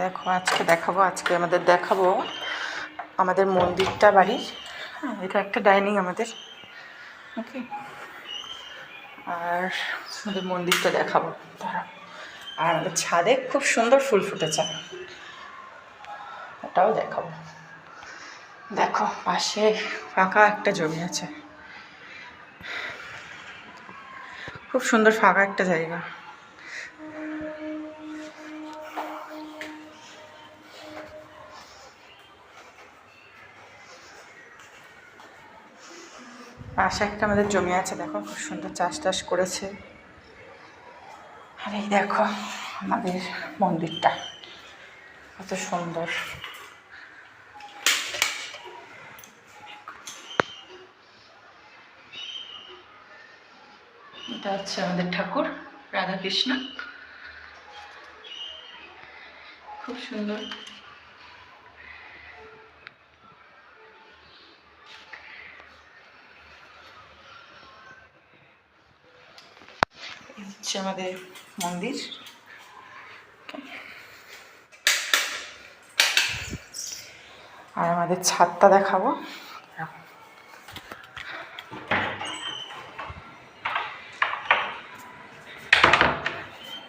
দেখো আজকে আমাদের দেখাবো আমাদের মন্দিরটা বাড়ির। হ্যাঁ, এটা একটা ডাইনিং আমাদের, ওকে। আর আমাদের মন্দিরটা দেখাবো, আর আমাদের ছাদে খুব সুন্দর ফুল ফুটেছে, ওটাও দেখাবো। দেখো পাশে ফাঁকা একটা জমি আছে, খুব সুন্দর ফাঁকা একটা জায়গা। পাশে একটা আমাদের জমি আছে, দেখো খুব সুন্দর চাষ টাস করেছে। আর এই দেখো আমাদের মন্দিরটা কত সুন্দর। এটা হচ্ছে আমাদের ঠাকুর রাধাকৃষ্ণ, খুব সুন্দর। এই হচ্ছে আমাদের মন্দির। আর আমাদের ছাদটা দেখাবো।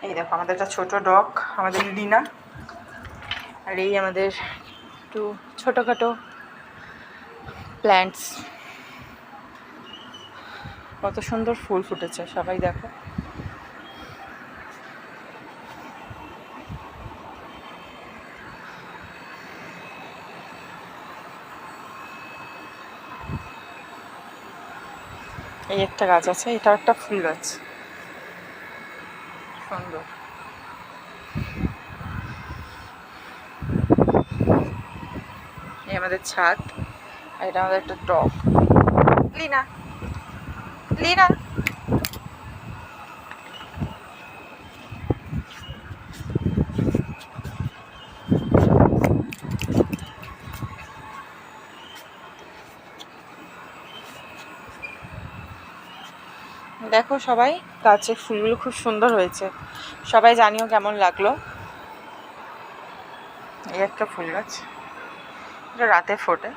এই দেখো আমাদের একটা ছোট ডগ, আমাদের লিনা। আর এই আমাদের একটু ছোটোখাটো প্ল্যান্টস, কত সুন্দর ফুল ফুটেছে, সবাই দেখো। এই একটা গাছ আছে, এটা একটা ফুল গাছ, সুন্দর। এই আমাদের ছাদ, আর এটা আমাদের একটা টব। লিনা লিনা দেখো সবাই, গাছের ফুলগুলো খুব সুন্দর হয়েছে, সবাই জানিও কেমন লাগলো। এই একটা ফুল গাছ, এটা রাতে ফোটে।